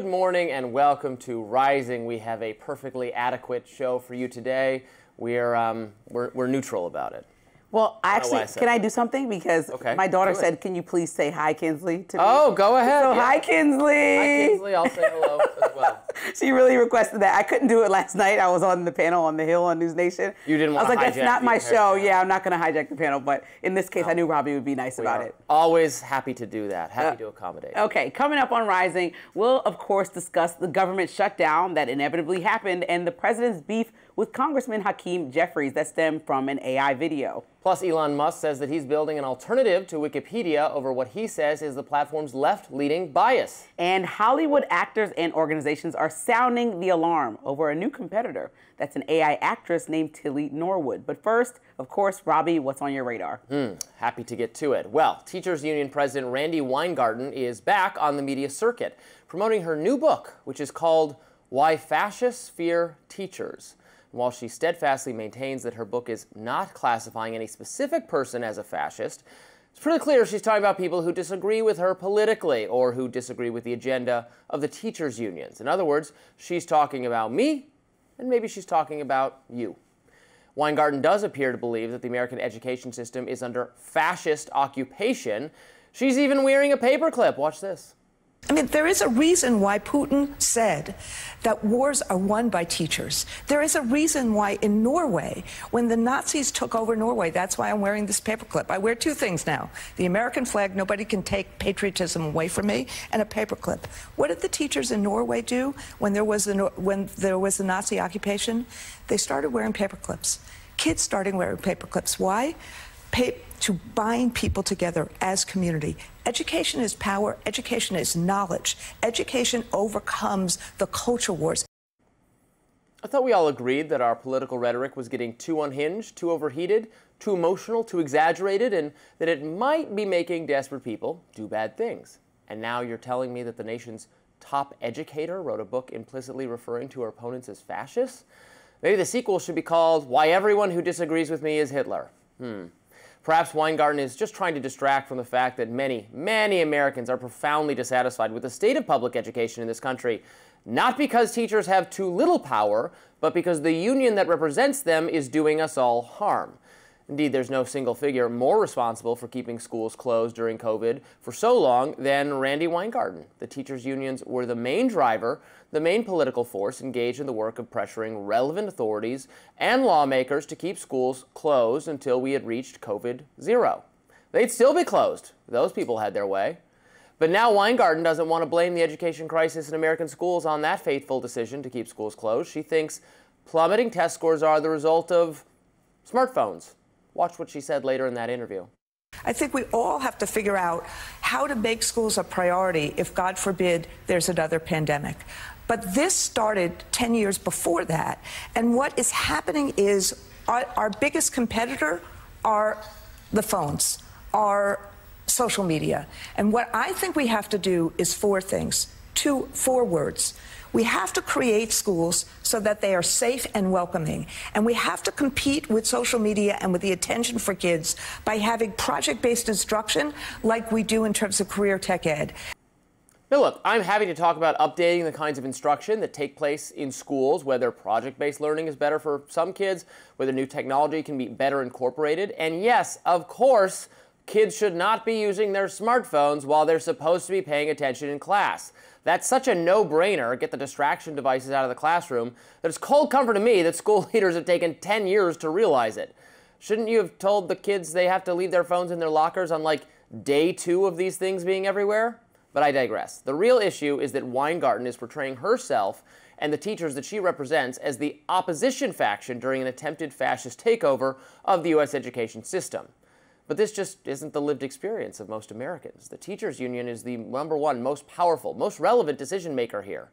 Good morning and welcome to Rising. We have a perfectly adequate show for you today. We're neutral about it. Well, actually, can I do something? Because my daughter said, can you please say hi, Kinsley, to me? Oh, go ahead. So, hi, Kinsley. Hi, Kinsley. I'll say hello as well. She really requested that. I couldn't do it last night. I was on the panel on the Hill on News Nation. You didn't want to hijack. I was like, that's not my show. Yeah, I'm not going to hijack the panel. But in this case, I knew Robby would be nice about it. Always happy to do that. Happy to accommodate. Okay, coming up on Rising, we'll, of course, discuss the government shutdown that inevitably happened and the president's beef with Congressman Hakeem Jeffries that stemmed from an AI video. Plus, Elon Musk says that he's building an alternative to Wikipedia over what he says is the platform's left-leaning bias. And Hollywood actors and organizations are sounding the alarm over a new competitor. That's an AI actress named Tilly Norwood. But first, of course, Robby, what's on your radar? Happy to get to it. Well, Teachers Union President Randi Weingarten is back on the media circuit, promoting her new book, which is called Why Fascists Fear Teachers. While she steadfastly maintains that her book is not classifying any specific person as a fascist, it's pretty clear she's talking about people who disagree with her politically or who disagree with the agenda of the teachers' unions. In other words, she's talking about me, and maybe she's talking about you. Weingarten does appear to believe that the American education system is under fascist occupation. She's even wearing a paperclip. Watch this. I mean, there is a reason why Putin said that wars are won by teachers. There is a reason why in Norway, when the Nazis took over Norway, that's why I'm wearing this paperclip. I wear two things now. The American flag, nobody can take patriotism away from me, and a paperclip. What did the teachers in Norway do when there was the Nazi occupation? They started wearing paperclips. Kids started wearing paperclips. Why? To bind people together as community. Education is power. Education is knowledge. Education overcomes the culture wars. I thought we all agreed that our political rhetoric was getting too unhinged, too overheated, too emotional, too exaggerated, and that it might be making desperate people do bad things. And now you're telling me that the nation's top educator wrote a book implicitly referring to her opponents as fascists? Maybe the sequel should be called Why Everyone Who Disagrees with Me is Hitler. Perhaps Weingarten is just trying to distract from the fact that many, many Americans are profoundly dissatisfied with the state of public education in this country, not because teachers have too little power, but because the union that represents them is doing us all harm. Indeed, there's no single figure more responsible for keeping schools closed during COVID for so long than Randi Weingarten. The teachers' unions were the main driver, the main political force engaged in the work of pressuring relevant authorities and lawmakers to keep schools closed until we had reached COVID-0. They'd still be closed. Those people had their way. But now Weingarten doesn't want to blame the education crisis in American schools on that fateful decision to keep schools closed. She thinks plummeting test scores are the result of smartphones. Watch what she said later in that interview. I think we all have to figure out how to make schools a priority if, God forbid, there's another pandemic. But this started 10 years before that. And what is happening is our biggest competitor are the phones, are social media. And what I think we have to do is four things, four words. We have to create schools so that they are safe and welcoming. And we have to compete with social media and with the attention for kids by having project-based instruction like we do in terms of career tech ed. Now look, I'm happy to talk about updating the kinds of instruction that take place in schools, whether project-based learning is better for some kids, whether new technology can be better incorporated. And yes, of course, kids should not be using their smartphones while they're supposed to be paying attention in class. That's such a no-brainer, get the distraction devices out of the classroom, that it's cold comfort to me that school leaders have taken 10 years to realize it. Shouldn't you have told the kids they have to leave their phones in their lockers on, like, day 2 of these things being everywhere? But I digress. The real issue is that Weingarten is portraying herself and the teachers that she represents as the opposition faction during an attempted fascist takeover of the U.S. education system. But this just isn't the lived experience of most Americans. The teachers' union is the #1 most powerful, most relevant decision maker here.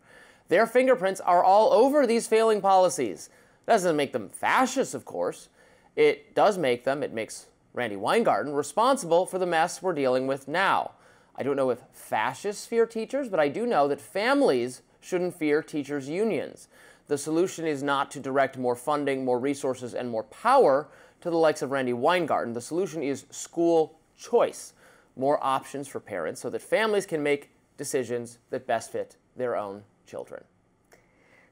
Their fingerprints are all over these failing policies. That doesn't make them fascists, of course. It makes Randi Weingarten responsible for the mess we're dealing with now. I don't know if fascists fear teachers, but I do know that families shouldn't fear teachers' unions. The solution is not to direct more funding, more resources, and more power to the likes of Randi Weingarten. The solution is school choice, more options for parents so that families can make decisions that best fit their own children.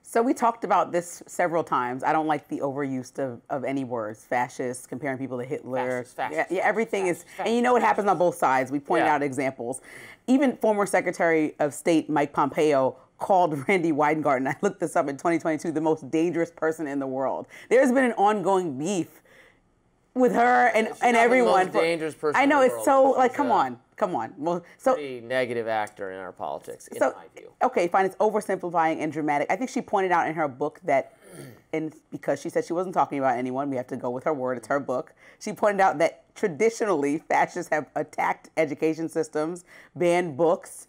So we talked about this several times. I don't like the overuse of any words. Fascist, comparing people to Hitler. Fascist. Yeah, everything is, and you know what happens on both sides. We pointed out examples. Even former Secretary of State Mike Pompeo called Randi Weingarten, I looked this up in 2022, the most dangerous person in the world. There's been an ongoing beef with her and everyone. The most dangerous person I know, in the it's world. so, like, come on. Well, so pretty negative actor in our politics, in my view. Okay, fine. It's oversimplifying and dramatic. I think she pointed out in her book that, and because she said she wasn't talking about anyone, we have to go with her word. It's her book. She pointed out that traditionally fascists have attacked education systems, banned books,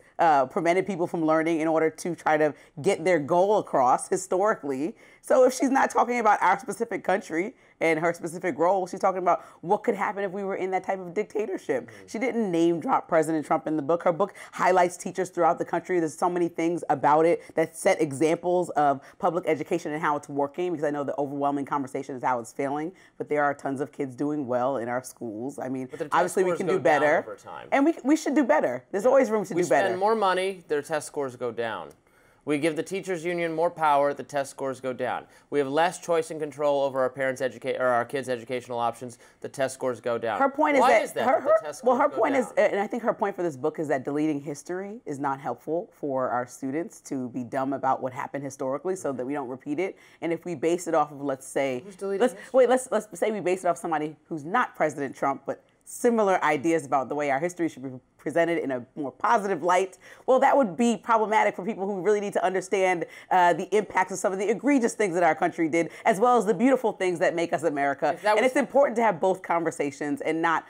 prevented people from learning in order to try to get their goal across historically. So if she's not talking about our specific country and her specific role, she's talking about what could happen if we were in that type of dictatorship. Mm-hmm. She didn't name drop President Trump in the book. Her book highlights teachers throughout the country. There's so many things about it that set examples of public education and how it's working, because I know the overwhelming conversation is how it's failing, but there are tons of kids doing well in our schools. I mean, obviously we can do better. Over time. And we should do better. There's always room to do better. We spend more money, their test scores go down. We give the teachers union more power, the test scores go down. We have less choice and control over our our kids' educational options, the test scores go down. Her point Why is is that the test scores her go point down? is, and I think her point for this book is that deleting history is not helpful for our students to be dumb about what happened historically, so that we don't repeat it. And if we base it off of, let's say, let's say we base it off somebody who's not President Trump, but similar ideas about the way our history should be presented in a more positive light, well, that would be problematic for people who really need to understand the impacts of some of the egregious things that our country did, as well as the beautiful things that make us America. And it's important to have both conversations and not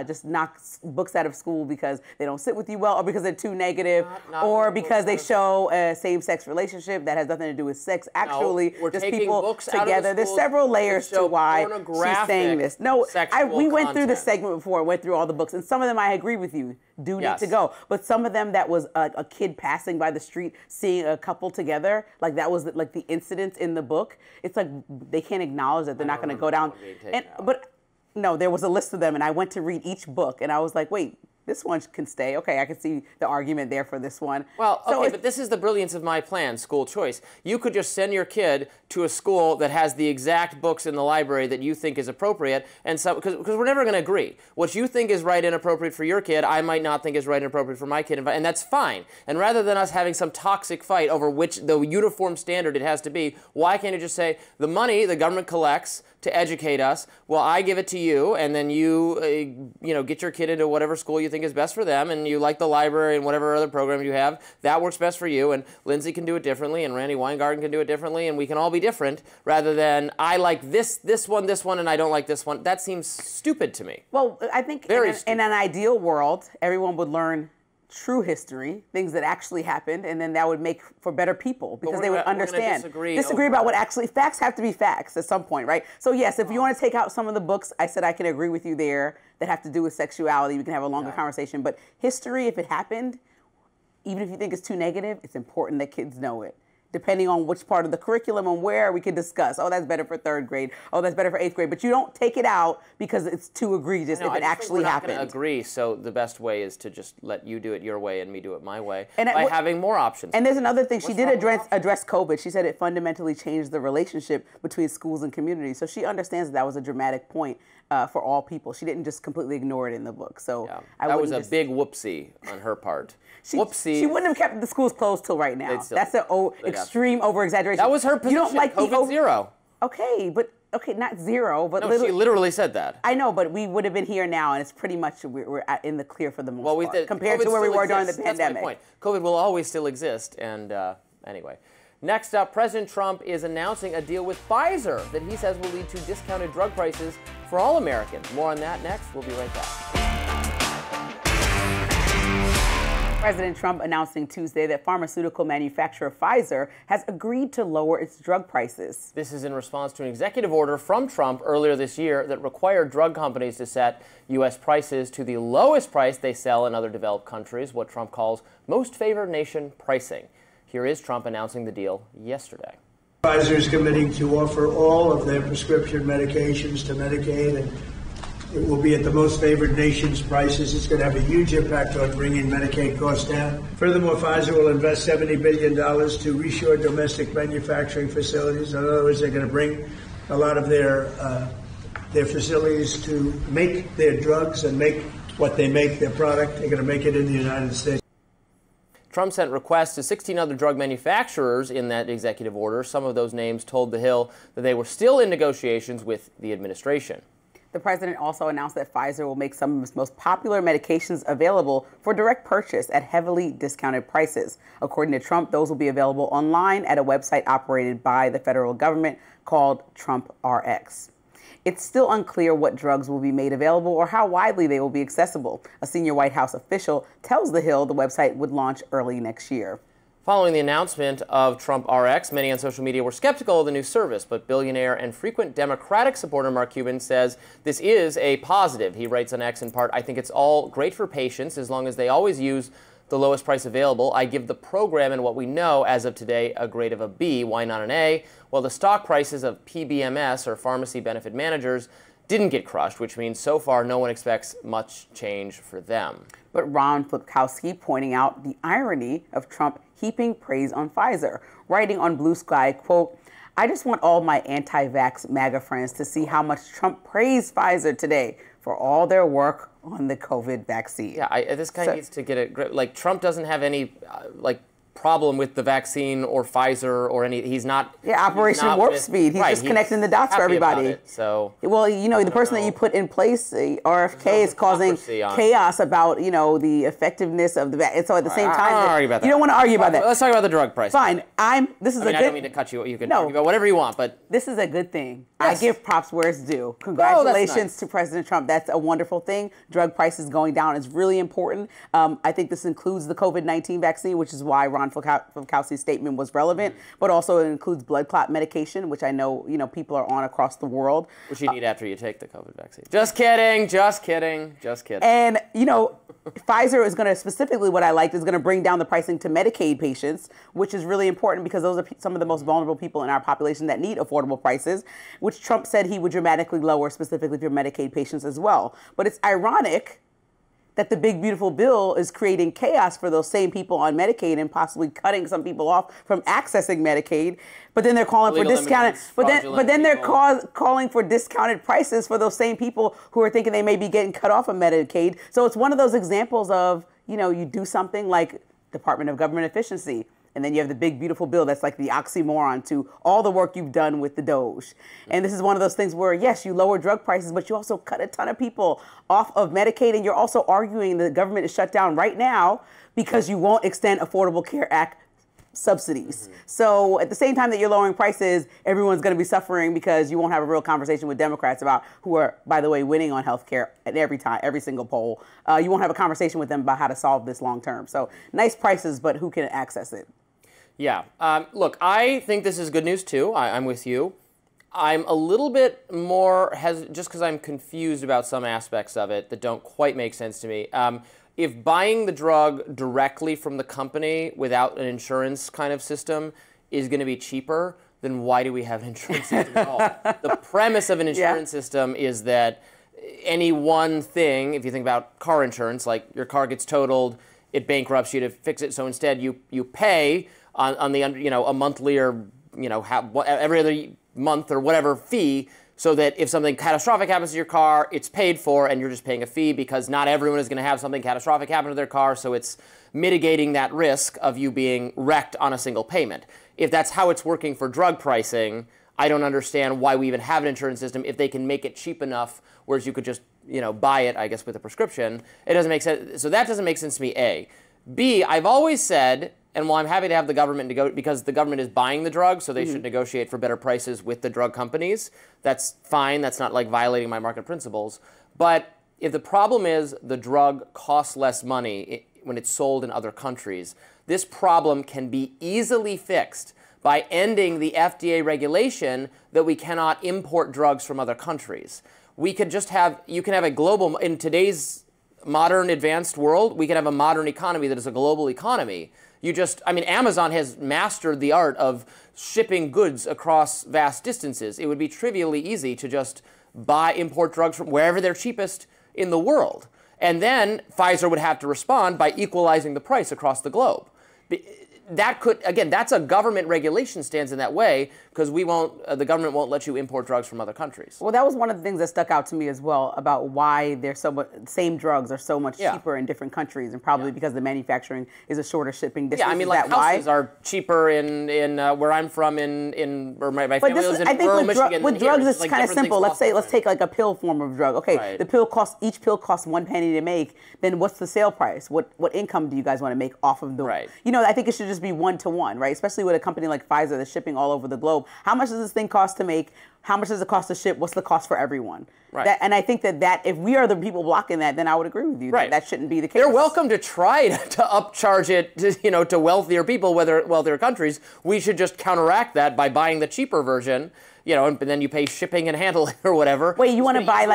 just knock books out of school because they don't sit with you well, or because they're too negative, or because they show a same-sex relationship that has nothing to do with sex. Actually, just people together. There's several layers to why she's saying this. No, we went through this segment before, went through all the books, and some of them I agree with you do need to go. But some of them that was a kid passing by the street, seeing a couple together, like that was like the incidents in the book. It's like they can't acknowledge that they're not going to go down. But no, there was a list of them, and I went to read each book, and I was like, wait, this one can stay. Okay, I can see the argument there for this one. Well, okay, but this is the brilliance of my plan, school choice. You could just send your kid to a school that has the exact books in the library that you think is appropriate, and so because we're never going to agree. What you think is right and appropriate for your kid, I might not think is right and appropriate for my kid, and that's fine. And rather than us having some toxic fight over which the uniform standard it has to be, why can't you just say the money the government collects to educate us, well, I give it to you, and then you, get your kid into whatever school you think is best for them, and you like the library and whatever other program you have, that works best for you, and Lindsey can do it differently, and Randi Weingarten can do it differently, and we can all be different, rather than I like this one, and I don't like this one. That seems stupid to me. Well, I think in an ideal world, everyone would learn true history, things that actually happened, and then that would make for better people because they would understand. Disagree about what actually, facts have to be facts at some point, right? So yes, if you want to take out some of the books, I said I can agree with you there that have to do with sexuality, we can have a longer conversation, but history, if it happened, even if you think it's too negative, it's important that kids know it. Depending on which part of the curriculum and where, we can discuss, oh, that's better for 3rd grade, oh, that's better for 8th grade, but you don't take it out because it's too egregious if it actually happened. I agree, so the best way is to just let you do it your way and me do it my way, by having more options. And there's another thing, she did address COVID. She said it fundamentally changed the relationship between schools and communities, so she understands that was a dramatic point for all people. She didn't just completely ignore it in the book. So that was a big whoopsie on her part. She wouldn't have kept the schools closed till right now. That's an extreme over-exaggeration. That was her position. You don't like COVID zero. Okay, not zero, but she literally said that. I know, but we would have been here now, and it's pretty much we're in the clear for the most part compared to where we were during the pandemic. That's my point. COVID will always still exist, and anyway. Next up, President Trump is announcing a deal with Pfizer that he says will lead to discounted drug prices for all Americans. More on that next. We'll be right back. President Trump announcing Tuesday that pharmaceutical manufacturer Pfizer has agreed to lower its drug prices. This is in response to an executive order from Trump earlier this year that required drug companies to set U.S. prices to the lowest price they sell in other developed countries, what Trump calls most favored nation pricing. Here is Trump announcing the deal yesterday. Pfizer is committing to offer all of their prescription medications to Medicaid and It will be at the most favored nation's prices. It's going to have a huge impact on bringing Medicaid costs down. Furthermore, Pfizer will invest $70 billion to reshore domestic manufacturing facilities. In other words, they're going to bring a lot of their facilities to make their drugs and make what they make, their product. They're going to make it in the United States. Trump sent requests to 16 other drug manufacturers in that executive order. Some of those names told The Hill that they were still in negotiations with the administration. The president also announced that Pfizer will make some of its most popular medications available for direct purchase at heavily discounted prices. According to Trump, those will be available online at a website operated by the federal government called Trump RX. It's still unclear what drugs will be made available or how widely they will be accessible. A senior White House official tells The Hill the website would launch early next year. Following the announcement of Trump RX, many on social media were skeptical of the new service, but billionaire and frequent Democratic supporter Mark Cuban says this is a positive. He writes on X in part, "I think it's all great for patients as long as they always use the lowest price available. I give the program and what we know as of today a grade of a B. Why not an A? Well, the stock prices of PBMs, or pharmacy benefit managers, didn't get crushed, which means so far no one expects much change for them." But Ron Flipkowski pointing out the irony of Trump heaping praise on Pfizer, writing on Blue Sky, quote, "I just want all my anti-vax MAGA friends to see how much Trump praised Pfizer today for all their work on the COVID vaccine." Yeah, this guy needs to get a grip. Like, Trump doesn't have any, problem with the vaccine or Pfizer or any. He's not. Yeah, Operation Warp Speed. He's just connecting the dots for everybody. So, well, you know, the person that you put in place, RFK, is causing chaos about, you know, the effectiveness of the vaccine. So at the same time, you don't want to argue about that. Let's talk about the drug price. Fine. I don't mean to cut you. You can argue about whatever you want, but this is a good thing. Yes. I give props where it's due. Congratulations to President Trump. That's a wonderful thing. Drug prices going down is really important. I think this includes the COVID-19 vaccine, which is why Ron Flipkowski's statement was relevant, but also it includes blood clot medication, which I know, people are on across the world. Which you need after you take the COVID vaccine. Just kidding, just kidding, just kidding. And, Pfizer is going to, specifically what I liked, is going to bring down the pricing to Medicaid patients, which is really important because those are some of the most vulnerable people in our population that need affordable prices, which Trump said he would dramatically lower specifically for Medicaid patients as well. But it's ironic that the big, beautiful bill is creating chaos for those same people on Medicaid and possibly cutting some people off from accessing Medicaid. But then they're calling for discounted. But then they're calling for discounted prices for those same people who are thinking they may be getting cut off of Medicaid. So it's one of those examples of, you do something like Department of Government Efficiency, and then you have the big, beautiful bill that's like the oxymoron to all the work you've done with the DOD. And this is one of those things where, yes, you lower drug prices, but you also cut a ton of people off of Medicaid, and you're also arguing the government is shut down right now because you won't extend Affordable Care Act subsidies. So at the same time that you're lowering prices, everyone's going to be suffering because you won't have a real conversation with Democrats about, who are, by the way, winning on health care at every single poll. You won't have a conversation with them about how to solve this long term. So nice prices, but who can access it? Yeah. Look, I think this is good news, too. I'm with you. I'm a little bit more hesitant just because I'm confused about some aspects of it that don't quite make sense to me. If buying the drug directly from the company without an insurance kind of system is going to be cheaper, then why do we have an insurance system at all? The premise of an insurance system is that any one thing, if you think about car insurance, like your car gets totaled, it bankrupts you to fix it. So instead you pay on the, a monthly or, every other month or whatever fee, so that if something catastrophic happens to your car, it's paid for and you're just paying a fee because not everyone is going to have something catastrophic happen to their car, so it's mitigating that risk of you being wrecked on a single payment. If that's how it's working for drug pricing, I don't understand why we even have an insurance system if they can make it cheap enough, whereas you could just, buy it, I guess, with a prescription. It doesn't make sense. So that doesn't make sense to me, A. B, I've always said, and while I'm happy to have the government because the government is buying the drug, so they should negotiate for better prices with the drug companies. That's fine. That's not like violating my market principles. But if the problem is the drug costs less money when it's sold in other countries, this problem can be easily fixed by ending the FDA regulation that we cannot import drugs from other countries. We could just have, you can have a global, in today's modern advanced world, we can have a modern economy that is a global economy. I mean, Amazon has mastered the art of shipping goods across vast distances. It would be trivially easy to just import drugs from wherever they're cheapest in the world. And then Pfizer would have to respond by equalizing the price across the globe. That could, again, that's a government regulation stands in that way because the government won't let you import drugs from other countries. Well, that was one of the things that stuck out to me as well about why they're same drugs are so much cheaper in different countries, and probably because the manufacturing is a shorter shipping distance. Yeah, I mean, like houses are cheaper in where I'm from or my family lives in rural Michigan. With drugs, it's kind of simple. Let's take like a pill form of drug. Okay, each pill costs 1 penny to make. Then what's the sale price? What income do you guys want to make off of the? Right. I think it should just be 1-to-1, right? Especially with a company like Pfizer that's shipping all over the globe. How much does this thing cost to make? How much does it cost to ship? What's the cost for everyone? Right. And I think that if we are the people blocking that, then I would agree with you. Right. That shouldn't be the case. They're welcome to try to upcharge it, to wealthier people, wealthier countries. We should just counteract that by buying the cheaper version, and then you pay shipping and handling or whatever. Wait, you want to buy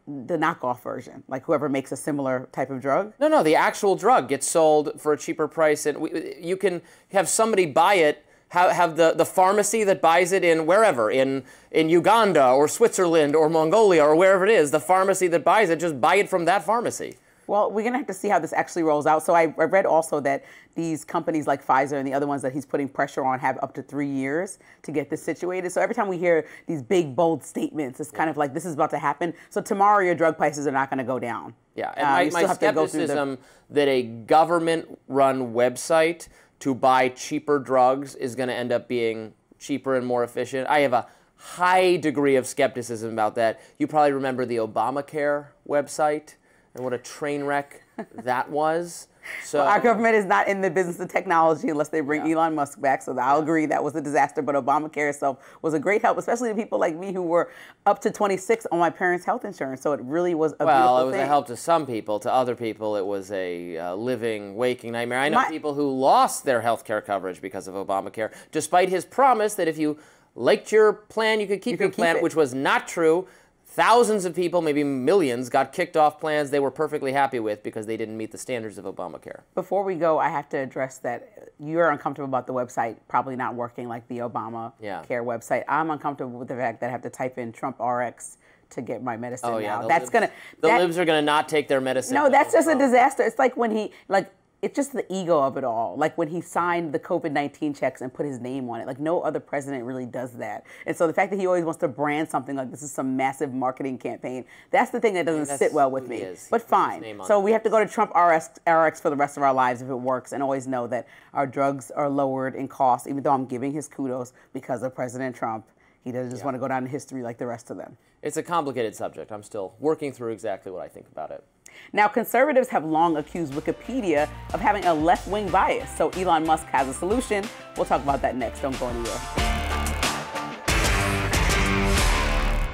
the knockoff version, like whoever makes a similar type of drug? No, the actual drug gets sold for a cheaper price, and you can have somebody buy it, have the pharmacy that buys it in wherever, in Uganda or Switzerland or Mongolia or wherever it is, the pharmacy that buys it, just buy it from that pharmacy. Well, we're going to have to see how this actually rolls out. So I read also that these companies like Pfizer and the other ones that he's putting pressure on have up to 3 years to get this situated. So every time we hear these big, bold statements, it's kind of like this is about to happen. So tomorrow your drug prices are not going to go down. Yeah, and my skepticism that a government-run website to buy cheaper drugs is going to end up being cheaper and more efficient. I have a high degree of skepticism about that. You probably remember the Obamacare website and what a train wreck that was. So our government is not in the business of technology unless they bring Elon Musk back. So I'll agree that was a disaster. But Obamacare itself was a great help, especially to people like me who were up to 26 on my parents' health insurance. So it really was a beautiful thing. Well, it was a help to some people. To other people, it was a living, waking nightmare. I know people who lost their health care coverage because of Obamacare, despite his promise that if you liked your plan, you could keep your plan, which was not true. Thousands of people, maybe millions, got kicked off plans they were perfectly happy with because they didn't meet the standards of Obamacare. Before we go, I have to address that you're uncomfortable about the website probably not working like the Obamacare website. I'm uncomfortable with the fact that I have to type in Trump RX to get my medicine now. The libs are gonna not take their medicine. No, that's just a disaster. It's like when it's just the ego of it all. Like when he signed the COVID-19 checks and put his name on it. Like no other president really does that. And so the fact that he always wants to brand something like this is some massive marketing campaign, that's the thing that doesn't sit well with me. But fine. So we have to go to Trump RX for the rest of our lives if it works, and always know that our drugs are lowered in cost, even though I'm giving his kudos because of President Trump. He doesn't just want to go down in history like the rest of them. It's a complicated subject. I'm still working through exactly what I think about it. Now, conservatives have long accused Wikipedia of having a left-wing bias, so Elon Musk has a solution. We'll talk about that next. Don't go anywhere.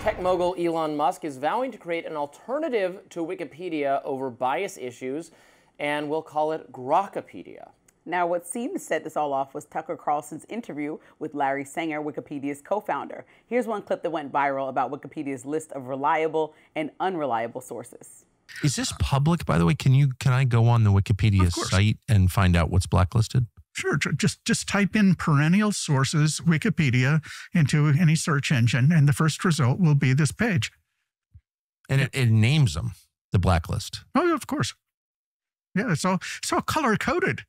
Tech mogul Elon Musk is vowing to create an alternative to Wikipedia over bias issues, and we'll call it Grokpedia. Now, what seemed to set this all off was Tucker Carlson's interview with Larry Sanger, Wikipedia's co-founder. Here's one clip that went viral about Wikipedia's list of reliable and unreliable sources. Is this public, by the way? Can I go on the Wikipedia site and find out what's blacklisted? Sure. Just type in perennial sources Wikipedia into any search engine, and the first result will be this page. And it names them, the blacklist. Oh, of course. Yeah, it's all color-coded.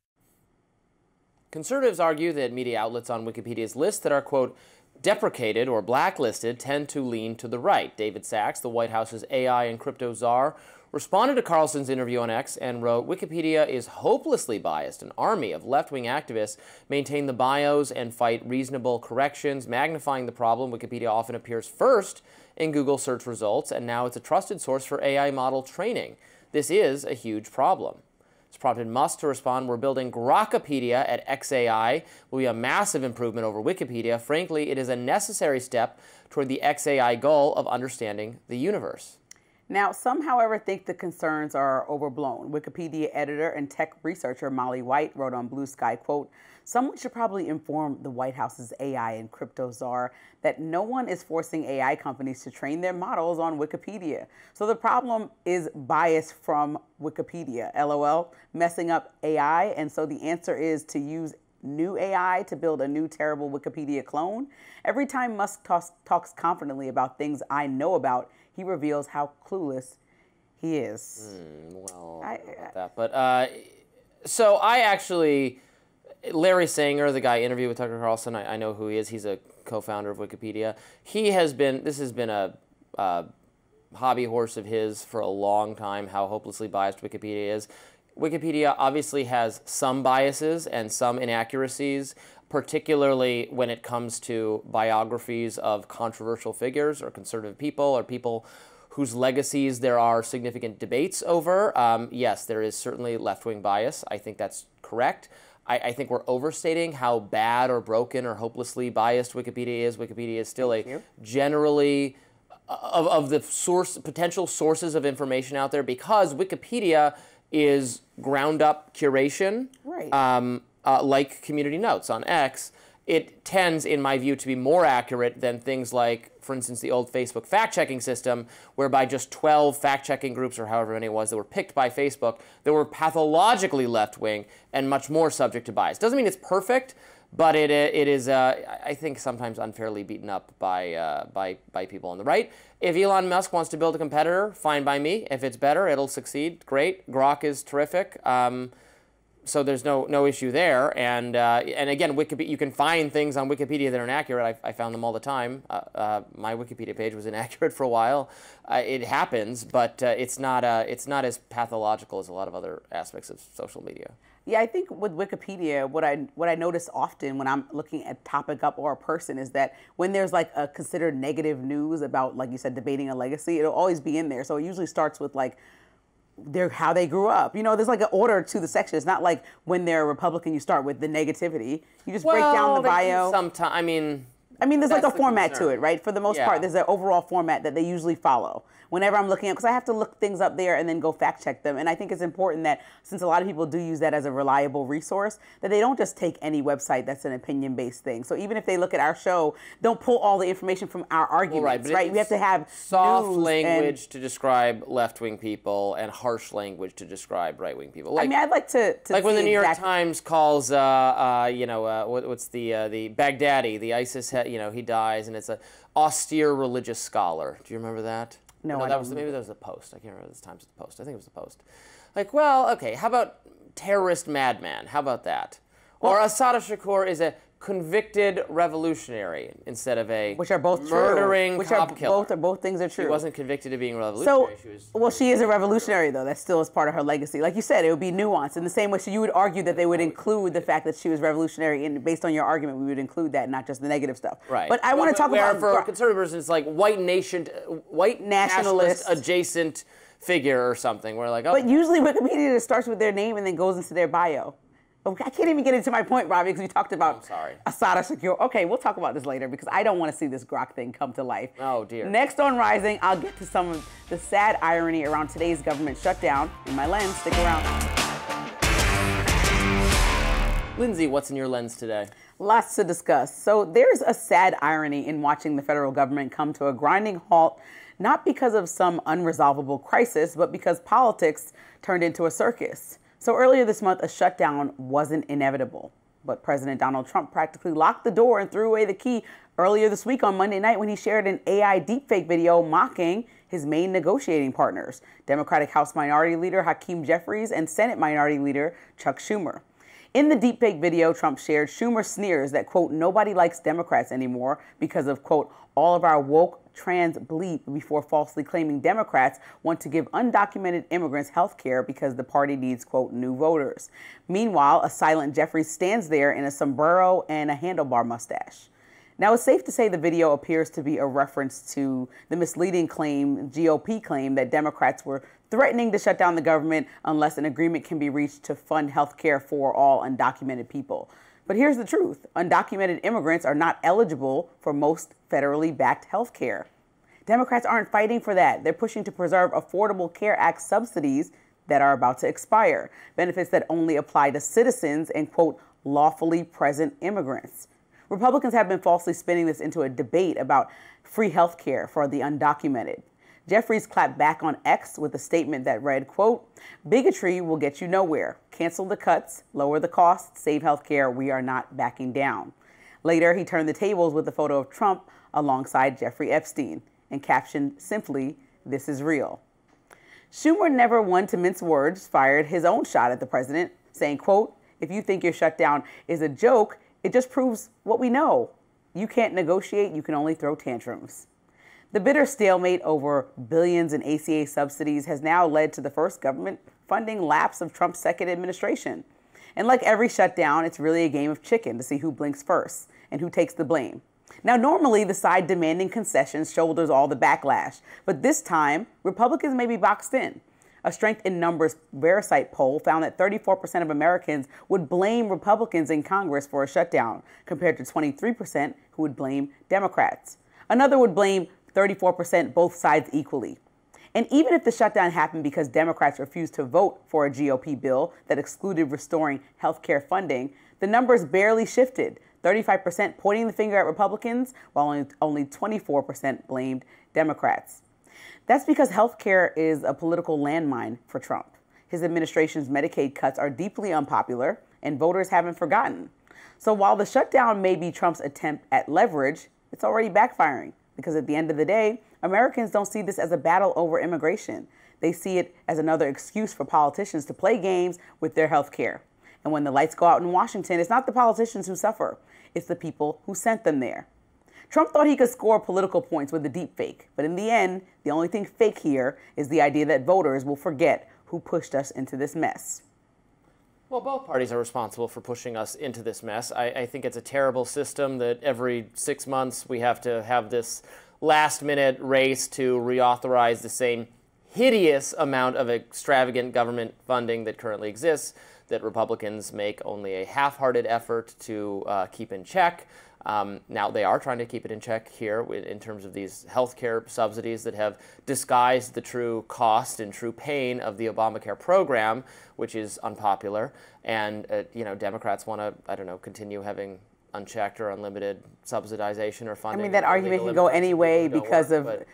Conservatives argue that media outlets on Wikipedia's list that are, quote, deprecated or blacklisted tend to lean to the right. David Sachs, the White House's AI and crypto czar, responded to Carlson's interview on X and wrote, Wikipedia is hopelessly biased. An army of left-wing activists maintain the bios and fight reasonable corrections, magnifying the problem. Wikipedia often appears first in Google search results, and now it's a trusted source for AI model training. This is a huge problem. It's prompted Musk to respond, we're building Grokpedia at XAI. Will be a massive improvement over Wikipedia. Frankly, it is a necessary step toward the XAI goal of understanding the universe. Now, some, however, think the concerns are overblown. Wikipedia editor and tech researcher Molly White wrote on Blue Sky, quote, Someone should probably inform the White House's AI and crypto czar that no one is forcing AI companies to train their models on Wikipedia. So the problem is bias from Wikipedia, LOL, messing up AI. And so the answer is to use new AI to build a new terrible Wikipedia clone. Every time Musk talks confidently about things I know about, he reveals how clueless he is. So I actually, Larry Sanger, the guy interviewed with Tucker Carlson, I know who he is. He's a co-founder of Wikipedia. This has been a hobby horse of his for a long time, how hopelessly biased Wikipedia is. Wikipedia obviously has some biases and some inaccuracies, particularly when it comes to biographies of controversial figures or conservative people or people whose legacies there are significant debates over. Yes, there is certainly left-wing bias. I think that's correct. I think we're overstating how bad or broken or hopelessly biased Wikipedia is. Wikipedia is still generally of the potential sources of information out there, because Wikipedia is ground-up curation, like Community Notes on X. It tends, in my view, to be more accurate than things like, for instance, the old Facebook fact-checking system, whereby just 12 fact-checking groups, or however many it was, that were picked by Facebook, that were pathologically left-wing and much more subject to bias. Doesn't mean it's perfect, but it is, I think, sometimes unfairly beaten up by people on the right. If Elon Musk wants to build a competitor, fine by me. If it's better, it'll succeed. Great. Grok is terrific. So there's no issue there. And again, Wikipedia, you can find things on Wikipedia that are inaccurate. I found them all the time. My Wikipedia page was inaccurate for a while. It happens, but it's not as pathological as a lot of other aspects of social media. Yeah, I think with Wikipedia, what I notice often when I'm looking at topic up or a person is that when there's like a considered negative news about, like you said, debating a legacy, it'll always be in there. So it usually starts with like how they grew up. You know, there's like an order to the section. It's not like when they're a Republican, you start with the negativity. You just break down the bio. Sometimes, I mean, there's like a format to it, right? For the most part, there's an overall format that they usually follow. Whenever I'm looking at, because I have to look things up there and then go fact check them. And I think it's important that, since a lot of people do use that as a reliable resource, that they don't just take any website that's an opinion-based thing. So even if they look at our show, don't pull all the information from our arguments, right? We have to have soft language to describe left-wing people and harsh language to describe right-wing people. Like, I'd like to like when the New York Times calls, what's the Baghdadi, the ISIS head, he dies, and it's an austere religious scholar. Do you remember that? No, maybe that was the Post. I can't remember this Times. The Post. I think it was the Post. Like, well, okay. How about terrorist madman? How about that? Or Assad Shakur is a convicted revolutionary instead of a murdering cop killer. Both things are true. She wasn't convicted of being a revolutionary. She is a revolutionary, though. That still is part of her legacy. Like you said, it would be nuanced. In the same way, so you would argue that they would include the fact that she was revolutionary, and based on your argument, we would include that, not just the negative stuff. Right. But I want to talk about... for a conservative person, it's like white nationalist adjacent figure or something. Where like, But usually Wikipedia starts with their name and then goes into their bio. I can't even get into my point, Robby, because we talked about Assad Shakur. Okay, we'll talk about this later, because I don't want to see this Grok thing come to life. Oh, dear. Next on Rising, I'll get to some of the sad irony around today's government shutdown in my lens. Stick around. Lindsey, what's in your lens today? Lots to discuss. So there's a sad irony in watching the federal government come to a grinding halt, not because of some unresolvable crisis, but because politics turned into a circus. So earlier this month, a shutdown wasn't inevitable, but President Donald Trump practically locked the door and threw away the key earlier this week on Monday night when he shared an AI deepfake video mocking his main negotiating partners, Democratic House Minority Leader Hakeem Jeffries and Senate Minority Leader Chuck Schumer. In the deepfake video, Trump shared Schumer sneers that, quote, nobody likes Democrats anymore because of, quote, all of our woke trans bleep, before falsely claiming Democrats want to give undocumented immigrants health care because the party needs, quote, new voters. Meanwhile, a silent Jeffries stands there in a sombrero and a handlebar mustache. Now, it's safe to say the video appears to be a reference to the misleading GOP claim that Democrats were threatening to shut down the government unless an agreement can be reached to fund health care for all undocumented people. But here's the truth. Undocumented immigrants are not eligible for most federally backed health care. Democrats aren't fighting for that. They're pushing to preserve Affordable Care Act subsidies that are about to expire, benefits that only apply to citizens and, quote, lawfully present immigrants. Republicans have been falsely spinning this into a debate about free health care for the undocumented. Jeffries clapped back on X with a statement that read, quote, "Bigotry will get you nowhere. Cancel the cuts, lower the costs, save health care. We are not backing down." Later, he turned the tables with a photo of Trump alongside Jeffrey Epstein and captioned simply, "This is real." Schumer, never one to mince words, fired his own shot at the president, saying, quote, "If you think your shutdown is a joke, it just proves what we know. You can't negotiate, you can only throw tantrums." The bitter stalemate over billions in ACA subsidies has now led to the first government funding lapse of Trump's second administration. And like every shutdown, it's really a game of chicken to see who blinks first and who takes the blame. Now, normally the side demanding concessions shoulders all the backlash, but this time, Republicans may be boxed in. A Strength in Numbers Verisight poll found that 34% of Americans would blame Republicans in Congress for a shutdown, compared to 23% who would blame Democrats. Another would blame 34% both sides equally. And even if the shutdown happened because Democrats refused to vote for a GOP bill that excluded restoring health care funding, the numbers barely shifted, 35% pointing the finger at Republicans, while only 24% blamed Democrats. That's because health care is a political landmine for Trump. His administration's Medicaid cuts are deeply unpopular, and voters haven't forgotten. So while the shutdown may be Trump's attempt at leverage, it's already backfiring. Because at the end of the day, Americans don't see this as a battle over immigration. They see it as another excuse for politicians to play games with their health care. And when the lights go out in Washington, it's not the politicians who suffer. It's the people who sent them there. Trump thought he could score political points with the deep fake. But in the end, the only thing fake here is the idea that voters will forget who pushed us into this mess. Well, both parties are responsible for pushing us into this mess. I think it's a terrible system that every 6 months we have to have this last-minute race to reauthorize the same hideous amount of extravagant government funding that currently exists, that Republicans make only a half-hearted effort to keep in check. Now, they are trying to keep it in check here in terms of these healthcare subsidies that have disguised the true cost and true pain of the Obamacare program, which is unpopular. And, Democrats want to, continue having unchecked or unlimited subsidization or funding. I mean, that argument can go any way because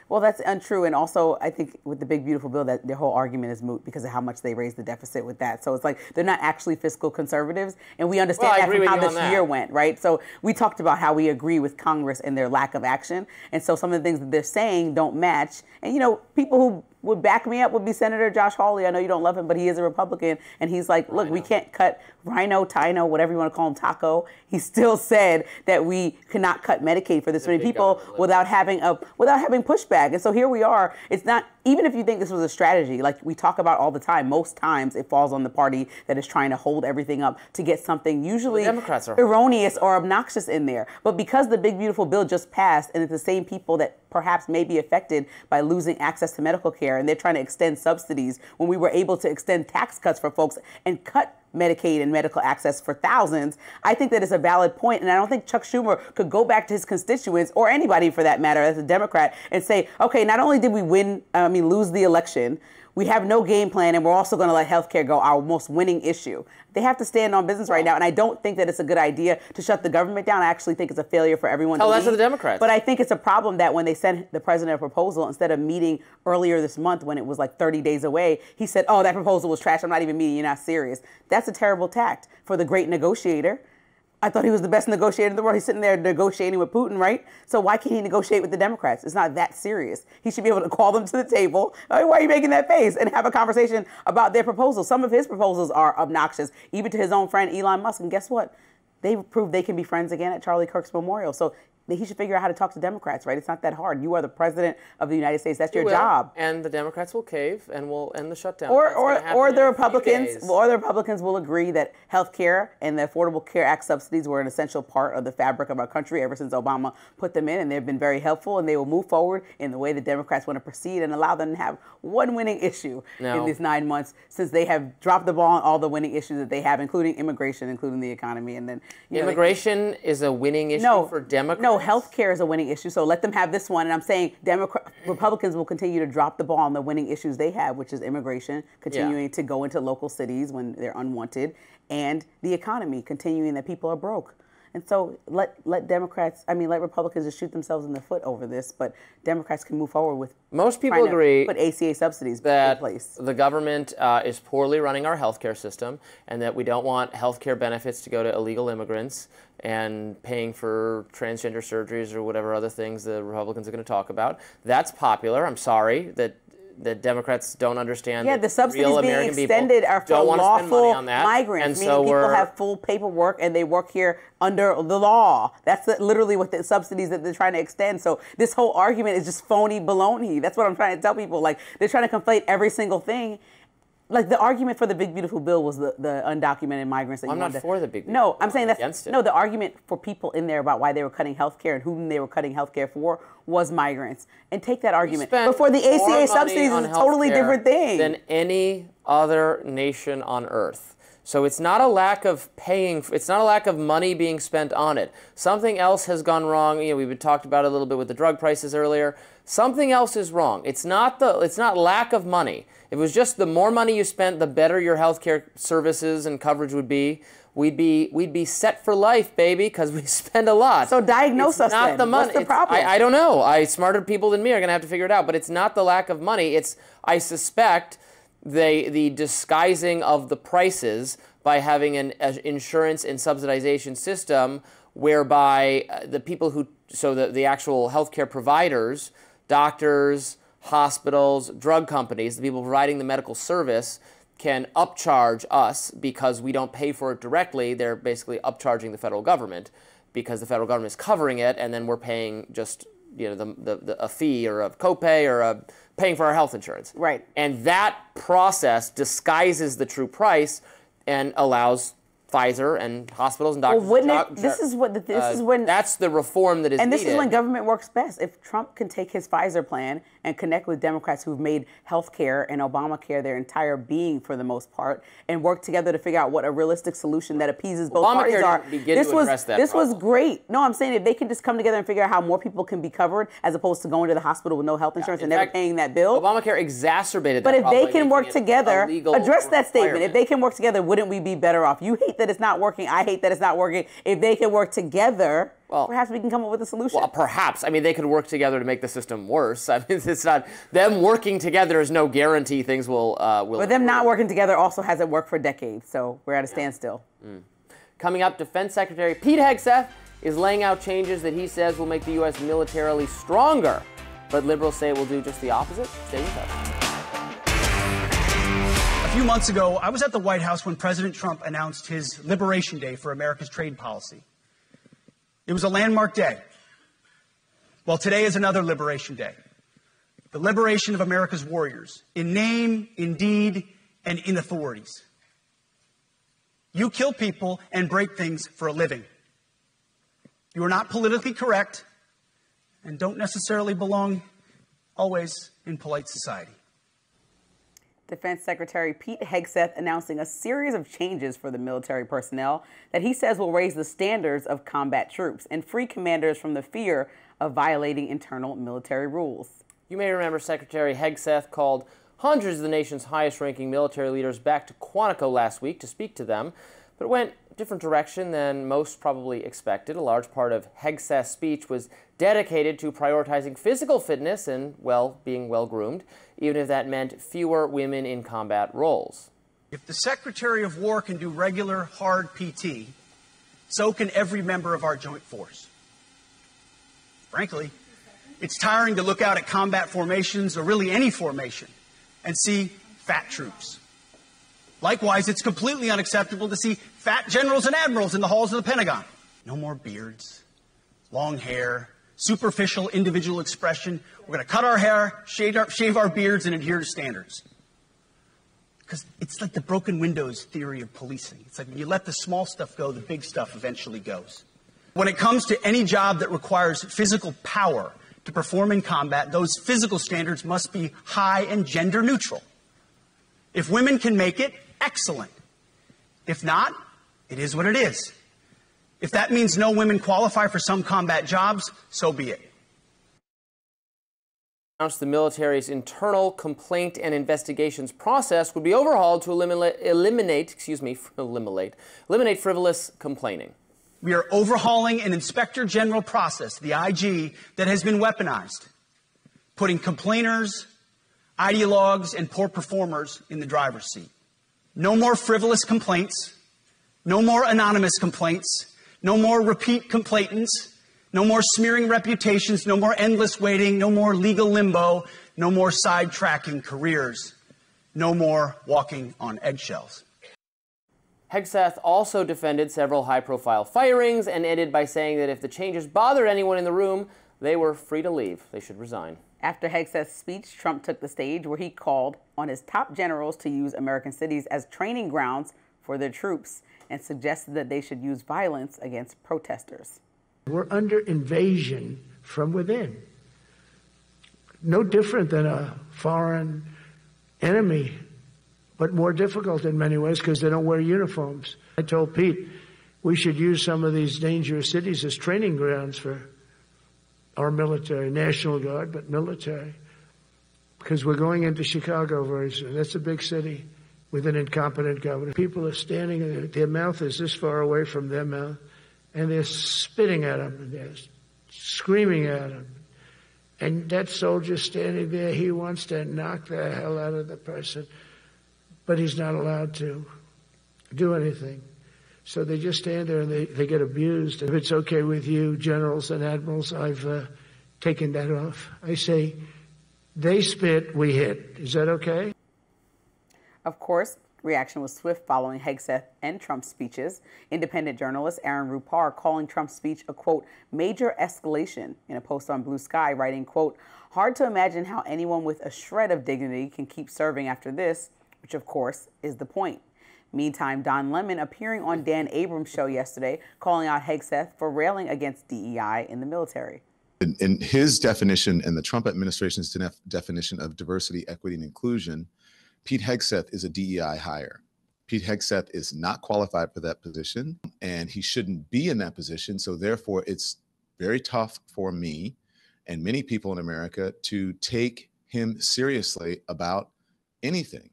well, that's untrue. And also, I think with the big, beautiful bill, that their whole argument is moot because of how much they raised the deficit with that. So it's like they're not actually fiscal conservatives. And we understand that from how this year went, right? So we talked about how we agree with Congress and their lack of action. And so some of the things that they're saying don't match. And, people who would back me up would be Senator Josh Hawley. I know you don't love him, but he is a Republican. And he's like, look, we can't cut Tino, whatever you want to call him, Taco. He still said that we cannot cut Medicaid for this many people without having pushback. And so here we are. It's not, even if you think this was a strategy, like we talk about all the time, most times it falls on the party that is trying to hold everything up to get something usually erroneous or obnoxious in there. But because the big, beautiful bill just passed and it's the same people that perhaps may be affected by losing access to medical care, and they're trying to extend subsidies when we were able to extend tax cuts for folks and cut Medicaid and medical access for thousands, I think that is a valid point. And I don't think Chuck Schumer could go back to his constituents, or anybody for that matter as a Democrat, and say, okay, not only did we lose the election, we have no game plan, and we're also going to let healthcare go, our most winning issue. They have to stand on business right now, and I don't think that it's a good idea to shut the government down. I actually think it's a failure for everyone to leave. That's to the Democrats. But I think it's a problem that when they sent the president a proposal, instead of meeting earlier this month when it was like 30 days away, he said, oh, that proposal was trash. I'm not even meeting. You're not serious. That's a terrible tact for the great negotiator. I thought he was the best negotiator in the world. He's sitting there negotiating with Putin, right? So why can't he negotiate with the Democrats? It's not that serious. He should be able to call them to the table. Why are you making that face? And have a conversation about their proposals. Some of his proposals are obnoxious, even to his own friend Elon Musk. And guess what? They proved they can be friends again at Charlie Kirk's memorial. So he should figure out how to talk to Democrats, right? It's not that hard. You are the president of the United States. That's your job. And the Democrats will cave and will end the shutdown. Or the Republicans will agree that health care and the Affordable Care Act subsidies were an essential part of the fabric of our country ever since Obama put them in, and they've been very helpful, and they will move forward in the way the Democrats want to proceed and allow them to have one winning issue in these 9 months, since they have dropped the ball on all the winning issues that they have, including immigration, including the economy. And then immigration is a winning issue for Democrats? No, healthcare is a winning issue, so let them have this one. And I'm saying Republicans will continue to drop the ball on the winning issues they have, which is immigration, continuing to go into local cities when they're unwanted, and the economy, continuing that people are broke. And so let Republicans just shoot themselves in the foot over this, but Democrats can move forward with. Most people agree put ACA subsidies that in place. The government is poorly running our healthcare system, and that we don't want healthcare benefits to go to illegal immigrants and paying for transgender surgeries or whatever other things the Republicans are going to talk about. That's popular. I'm sorry that Democrats don't understand. Yeah, the subsidies being extended are for lawful migrants, meaning people have full paperwork and they work here under the law. That's literally what the subsidies that they're trying to extend. So this whole argument is just phony baloney. That's what I'm trying to tell people. Like, they're trying to conflate every single thing. Like, the argument for the big beautiful bill was the undocumented migrants. That I'm not for the big beautiful bill. No, I'm saying that's against it. No, the argument for people in there about why they were cutting health care and whom they were cutting health care for was migrants. And take that argument. But for the ACA subsidies is a totally different thing than any other nation on earth. So it's not a lack of it's not a lack of money being spent on it. Something else has gone wrong. You know, we've talked about it a little bit with the drug prices earlier. Something else is wrong. It's not lack of money. If it was just the more money you spent, the better your healthcare services and coverage would be. We'd be set for life, baby, because we spend a lot. So diagnose us not then. The money. What's the problem? I don't know. Smarter people than me are going to have to figure it out. But it's not the lack of money. I suspect the disguising of the prices by having an insurance and subsidization system whereby the people the actual healthcare providers, doctors, hospitals, drug companies, the people providing the medical service can upcharge us because we don't pay for it directly. They're basically upcharging the federal government because the federal government is covering it, and then we're paying just a fee or a copay or paying for our health insurance. Right. And that process disguises the true price and allows Pfizer and hospitals and doctors. Well, wouldn't this is when that's the reform that is and this needed. Is when government works best. If Trump can take his Pfizer plan and connect with Democrats who've made health care and Obamacare their entire being for the most part, and work together to figure out what a realistic solution that appeases both parties are. This was great. No, I'm saying if they can just come together and figure out how more people can be covered as opposed to going to the hospital with no health insurance and never paying that bill. Obamacare exacerbated that. But if they can work together, address that statement. If they can work together, wouldn't we be better off? You hate that it's not working. I hate that it's not working. If they can work together, perhaps we can come up with a solution. Well, perhaps. I mean, they could work together to make the system worse. I mean, it's not them working together is no guarantee things will. But them not working together also hasn't worked for decades. So we're at a standstill. Coming up, Defense Secretary Pete Hegseth is laying out changes that he says will make the U.S. militarily stronger. But liberals say it will do just the opposite. Stay with us. A few months ago, I was at the White House when President Trump announced his Liberation Day for America's trade policy. It was a landmark day. Well, today is another Liberation Day. The liberation of America's warriors, in name, in deed, and in authorities. You kill people and break things for a living. You are not politically correct and don't necessarily belong always in polite society. Defense Secretary Pete Hegseth announcing a series of changes for the military personnel that he says will raise the standards of combat troops and free commanders from the fear of violating internal military rules. You may remember Secretary Hegseth called hundreds of the nation's highest-ranking military leaders back to Quantico last week to speak to them, but it went a different direction than most probably expected. A large part of Hegseth's speech was dedicated to prioritizing physical fitness and, being well-groomed, even if that meant fewer women in combat roles. If the Secretary of War can do regular, hard PT, so can every member of our joint force. Frankly, it's tiring to look out at combat formations, or really any formation, and see fat troops. Likewise, it's completely unacceptable to see fat generals and admirals in the halls of the Pentagon. No more beards, long hair, superficial individual expression. We're going to cut our hair, shave our beards, and adhere to standards. Because it's like the broken windows theory of policing. It's like when you let the small stuff go, the big stuff eventually goes. When it comes to any job that requires physical power to perform in combat, those physical standards must be high and gender neutral. If women can make it, excellent. If not, it is what it is. If that means no women qualify for some combat jobs, so be it. Announced the military's internal complaint and investigations process would be overhauled to eliminate frivolous complaining. We are overhauling an Inspector General process, the IG, that has been weaponized, putting complainers, ideologues, and poor performers in the driver's seat. No more frivolous complaints, no more anonymous complaints, no more repeat complainants, no more smearing reputations, no more endless waiting, no more legal limbo, no more sidetracking careers, no more walking on eggshells. Hegseth also defended several high-profile firings and ended by saying that if the changes bothered anyone in the room, they were free to leave. They should resign. After Hegseth's speech, Trump took the stage where he called on his top generals to use American cities as training grounds for their troops and suggested that they should use violence against protesters. We're under invasion from within. No different than a foreign enemy, but more difficult in many ways because they don't wear uniforms. I told Pete we should use some of these dangerous cities as training grounds for our military, National Guard, but military, because we're going into Chicago very soon. That's a big city with an incompetent governor. People are standing there, their mouth is this far away from their mouth, and they're spitting at him, and they're screaming at him. And that soldier standing there, he wants to knock the hell out of the person, but he's not allowed to do anything. So they just stand there and they get abused. If it's okay with you, generals and admirals, I've taken that off. I say, they spit, we hit. Is that okay? Of course, reaction was swift following Hegseth and Trump's speeches. Independent journalist Aaron Rupar calling Trump's speech a, quote, major escalation in a post on Blue Sky, writing, quote, hard to imagine how anyone with a shred of dignity can keep serving after this, which of course is the point. Meantime, Don Lemon appearing on Dan Abrams' show yesterday, calling out Hegseth for railing against DEI in the military. In his definition and the Trump administration's definition of diversity, equity, and inclusion, Pete Hegseth is a DEI hire. Pete Hegseth is not qualified for that position, and he shouldn't be in that position. So therefore, it's very tough for me and many people in America to take him seriously about anything.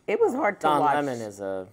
It was hard to watch. Don Lemon is a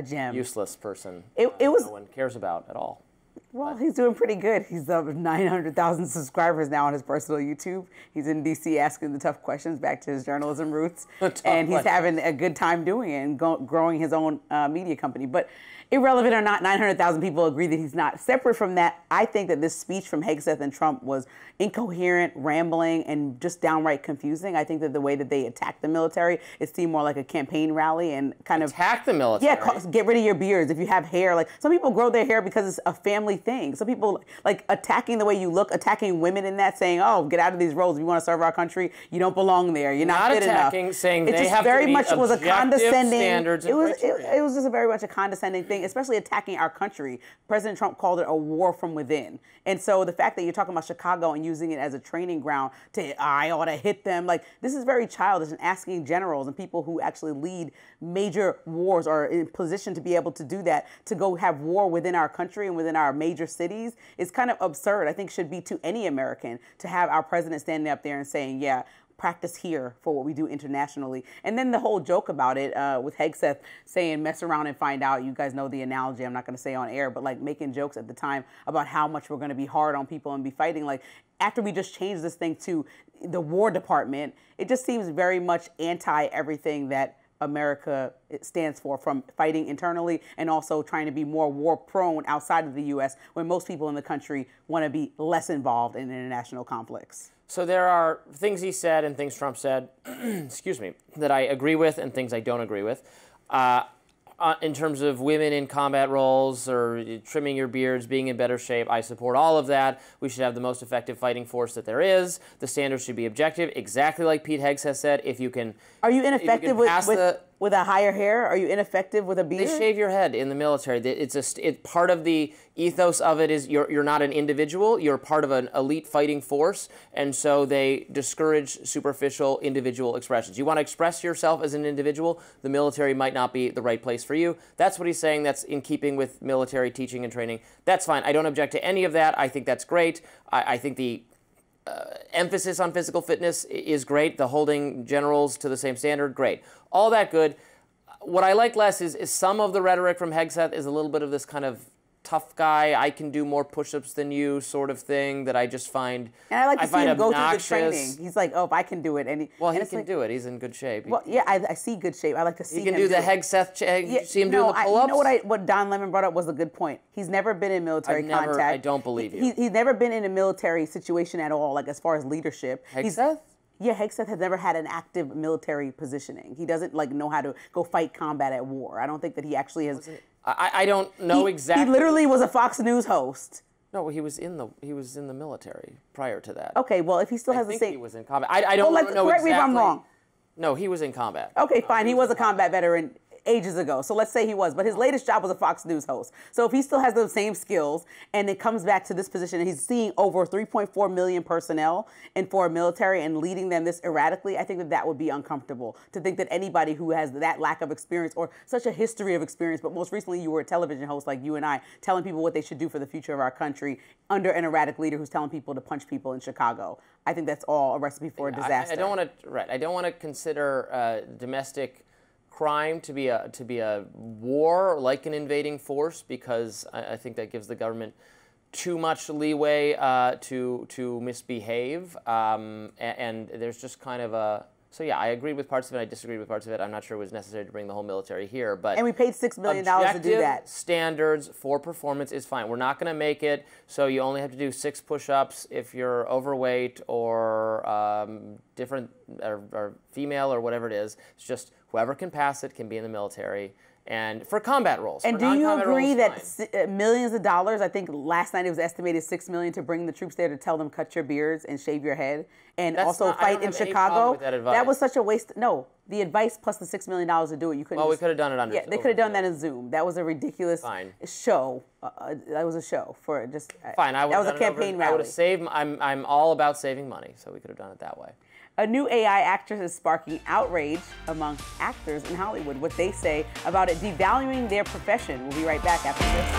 gem. Useless person. It was no one cares about at all. Well, he's doing pretty good. He's up 900,000 subscribers now on his personal YouTube. He's in D.C. asking the tough questions back to his journalism roots. And he's having a good time doing it and growing his own media company. But irrelevant or not, 900,000 people agree that he's not. Separate from that, I think that this speech from Hegseth and Trump was incoherent, rambling, and just downright confusing. I think that the way that they attacked the military, it seemed more like a campaign rally and kind of... Attack the military? Yeah, get rid of your beards if you have hair. Like, some people grow their hair because it's a family thing. Some people, like, attacking the way you look, attacking women in that, saying, oh, get out of these roles. If you want to serve our country, you don't belong there. You're not fit enough. Saying it they just have very to be much was a condescending... standards and it was just a very much a condescending thing, especially attacking our country. President Trump called it a war from within. And so the fact that you're talking about Chicago and using it as a training ground to, I ought to hit them, like, this is very childish, and asking generals and people who actually lead major wars or are in position to be able to do that, to go have war within our country and within our major cities is kind of absurd. I think should be to any American to have our president standing up there and saying, yeah, practice here for what we do internationally. And then the whole joke about it with Hegseth saying, mess around and find out. You guys know the analogy. I'm not going to say on air, but like making jokes at the time about how much we're going to be hard on people and be fighting. Like, after we just changed this thing to the War Department, it just seems very much anti everything that America stands for, from fighting internally and also trying to be more war prone outside of the U.S., when most people in the country want to be less involved in international conflicts. So there are things he said and things Trump said, excuse me, that I agree with and things I don't agree with. In terms of women in combat roles or trimming your beards, being in better shape, I support all of that. We should have the most effective fighting force that there is. The standards should be objective, exactly like Pete Hegseth said. If you can, are you ineffective with with a higher hair? Are you ineffective with a beard? They shave your head in the military. It's part of the ethos of it is you're not an individual. You're part of an elite fighting force, and so they discourage superficial individual expressions. You want to express yourself as an individual, the military might not be the right place for you. That's what he's saying. That's in keeping with military teaching and training. That's fine. I don't object to any of that. I think that's great. I think the emphasis on physical fitness is great. The holding generals to the same standard, great. All that good. What I like less is some of the rhetoric from Hegseth is a little bit of this kind of tough guy, I can do more push-ups than you sort of thing that I just find And I like to see him go through the obnoxious. training. He's like, oh, if I can do it. Well, he can do it. He's in good shape. Well, yeah, I see good shape. I like to see him He can do the Hegseth. You see him doing the pull-ups? You know what Don Lemon brought up was a good point. He's never been in military contact. I don't believe you. He's never been in a military situation at all, like as far as leadership. Hegseth? Yeah, Hegseth has never had an active military positioning. He doesn't like know how to go fight combat at war. I don't think that he actually has. I don't know exactly. He literally was a Fox News host. No, he was in the military prior to that. Okay, well, if he still has I the think same, he was in combat. I don't know exactly. Correct me if I'm wrong. No, he was in combat. Okay, fine. He was a combat veteran ages ago. So let's say he was. But his latest job was a Fox News host. So if he still has those same skills and it comes back to this position and he's seeing over 3.4 million personnel and for a military and leading them this erratically, I think that that would be uncomfortable to think that anybody who has that lack of experience or such a history of experience, but most recently you were a television host like you and I, telling people what they should do for the future of our country under an erratic leader who's telling people to punch people in Chicago. I think that's all a recipe for a disaster. I don't want to consider domestic crime to be a war like an invading force, because I think that gives the government too much leeway to misbehave, and there's just kind of a. So yeah, I agreed with parts of it. I disagreed with parts of it. I'm not sure it was necessary to bring the whole military here, but and we paid $6 million to do that. Standards for performance is fine. We're not going to make it so you only have to do 6 push-ups if you're overweight or different or female or whatever it is. It's just whoever can pass it can be in the military. And for combat roles. And do you agree that millions of dollars, I think last night it was estimated $6 million to bring the troops there to tell them cut your beards and shave your head and fight in Chicago? That was such a waste. No, the advice plus the $6 million to do it. You couldn't. Well, we could have done it on. Yeah, they could have done that in Zoom. That was a ridiculous show. That was a show for just. Fine, that was a campaign rally. I would have saved. I'm all about saving money, so we could have done it that way. A new AI actress is sparking outrage among actors in Hollywood. What they say about it devaluing their profession. We'll be right back after this.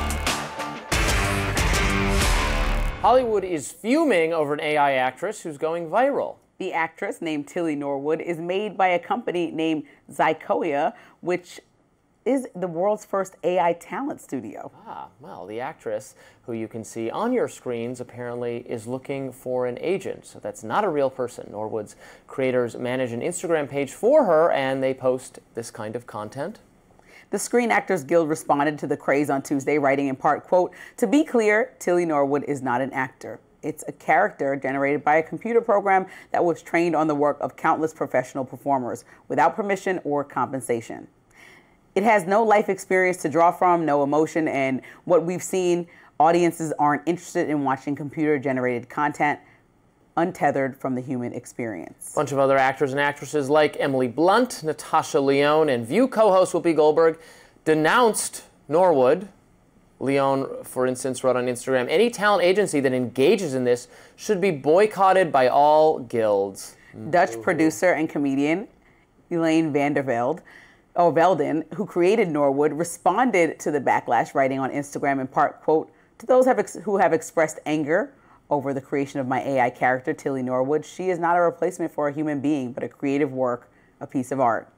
Hollywood is fuming over an AI actress who's going viral. The actress, named Tilly Norwood, is made by a company named Zycoia, which is the world's first AI talent studio. Ah, well, the actress, who you can see on your screens, apparently is looking for an agent. So that's not a real person. Norwood's creators manage an Instagram page for her, and they post this kind of content. The Screen Actors Guild responded to the craze on Tuesday, writing in part, quote, "To be clear, Tilly Norwood is not an actor. It's a character generated by a computer program that was trained on the work of countless professional performers without permission or compensation. It has no life experience to draw from, no emotion, and what we've seen, audiences aren't interested in watching computer-generated content untethered from the human experience." A bunch of other actors and actresses like Emily Blunt, Natasha Lyonne, and View co-host Whoopi Goldberg denounced Norwood. Lyonne, for instance, wrote on Instagram, "Any talent agency that engages in this should be boycotted by all guilds." Dutch producer and comedian Elaine Velden, who created Norwood, responded to the backlash, writing on Instagram in part, quote, "To those who have expressed anger over the creation of my AI character, Tilly Norwood, she is not a replacement for a human being, but a creative work, a piece of art.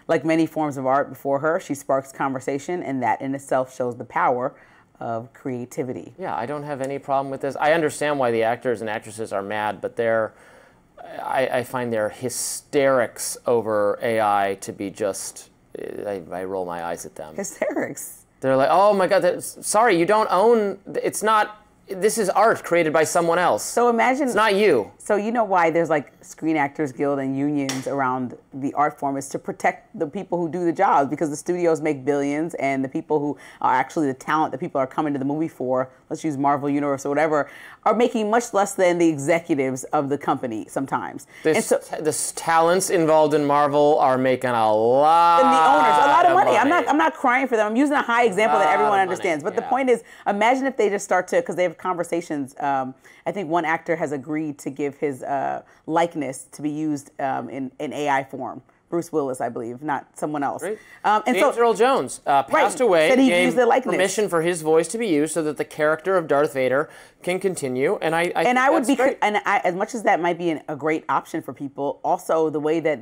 Like many forms of art before her, she sparks conversation, and that in itself shows the power of creativity." Yeah, I don't have any problem with this. I understand why the actors and actresses are mad, but I find their hysterics over AI to be just... I roll my eyes at them. Hysterics. They're like, oh my God, sorry, you don't own, it's not this is art created by someone else. So imagine it's not you. So you know why there's like Screen Actors Guild and unions around the art form is to protect the people who do the jobs, because the studios make billions and the people who are actually the talent that people are coming to the movie for, let's use Marvel Universe or whatever, are making much less than the executives of the company sometimes. The talents involved in Marvel are making a lot. And the owners, a lot of money. money. I'm not crying for them. I'm using a high example that everyone understands. But the point is, imagine if they just start to, because they have conversations. I think one actor has agreed to give his likeness to be used in AI form. Bruce Willis, I believe, not someone else. Right. James Earl Jones passed away. Said he gave used the likeness. Permission for his voice to be used so that the character of Darth Vader can continue. And I think would be, great. and as much as that might be a great option for people, also the way that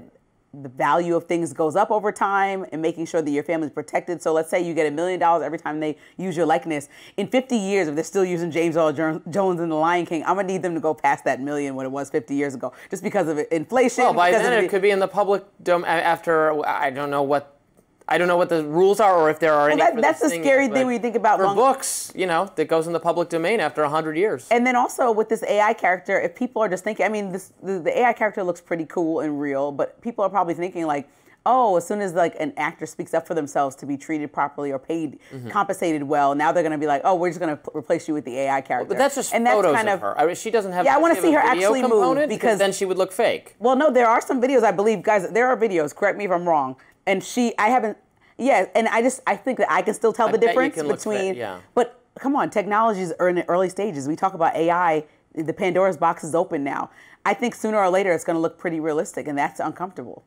the value of things goes up over time and making sure that your family's protected. So let's say you get $1 million every time they use your likeness. In 50 years, if they're still using James Earl Jones in The Lion King, I'm gonna need them to go past that million when it was 50 years ago, just because of inflation. Well, by then it could be in the public domain after, I don't know what the rules are, or if there are any. That's the scary thing when you think about for books, that goes in the public domain after 100 years. And then also with this AI character, if people are just thinking, I mean, the AI character looks pretty cool and real, but people are probably thinking like, oh, as soon as like an actor speaks up for themselves to be treated properly or paid, compensated well, now they're going to be like, oh, we're just going to replace you with the AI character. But that's just photos of her. I mean, she doesn't have. Yeah, I want to see her video actually move because then she would look fake. Well, no, there are some videos, I believe, guys. There are videos. Correct me if I'm wrong. And I haven't. Yeah, and I think that I can still tell the difference between. But come on, technologies are in the early stages. We talk about AI. The Pandora's box is open now. I think sooner or later it's going to look pretty realistic, and that's uncomfortable.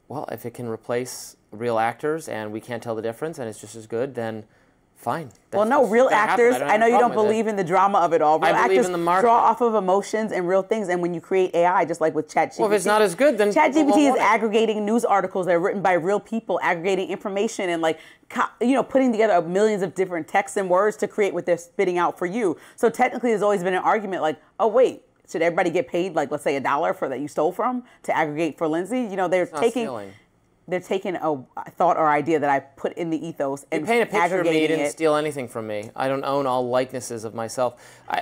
Well, if it can replace real actors and we can't tell the difference, and it's just as good, then fine. Well, no, real actors, I know you don't believe in the drama of it all. Real actors draw off of emotions and real things, and when you create AI, just like with ChatGPT. Well, if it's not as good, then ChatGPT is aggregating news articles that are written by real people, aggregating information and putting together millions of different texts and words to create what they're spitting out for you. So technically, there's always been an argument like, oh, wait, should everybody get paid, like, let's say $1 for that you stole from to aggregate for Lindsey? They're taking a thought or idea that I put in the ethos and paint a picture of me, you didn't it. Steal anything from me. I don't own all likenesses of myself.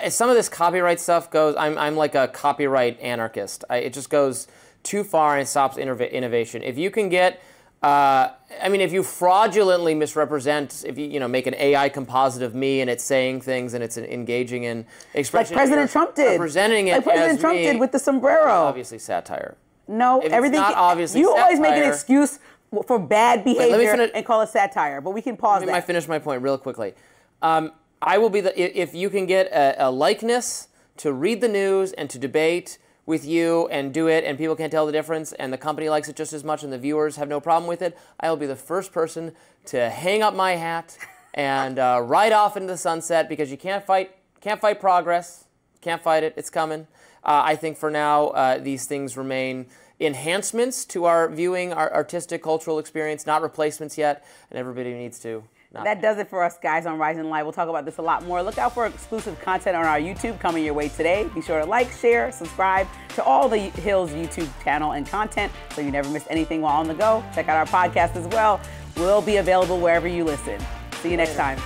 Some of this copyright stuff goes, I'm like a copyright anarchist. It just goes too far and it stops innovation. If you can get, if you fraudulently misrepresent, if you make an AI composite of me and it's saying things and it's engaging in expression. Like President Trump did. Representing it like President Trump did with the sombrero. Obviously satire. No, if everything. It's not obviously you satire, always make an excuse for bad behavior and call it satire, but we can pause that. Let me finish my point real quickly. I will be if you can get a likeness to read the news and to debate with you and do it, and people can't tell the difference, and the company likes it just as much, and the viewers have no problem with it, I will be the first person to hang up my hat and ride off into the sunset, because you can't fight progress, can't fight it. It's coming. I think for now these things remain enhancements to our viewing, our artistic, cultural experience, not replacements yet, and everybody needs to. That does it for us, guys, on Rising Live. We'll talk about this a lot more. Look out for exclusive content on our YouTube coming your way today. Be sure to like, share, subscribe to all the Hills YouTube channel and content so you never miss anything while on the go. Check out our podcast as well. We'll be available wherever you listen. See you next time.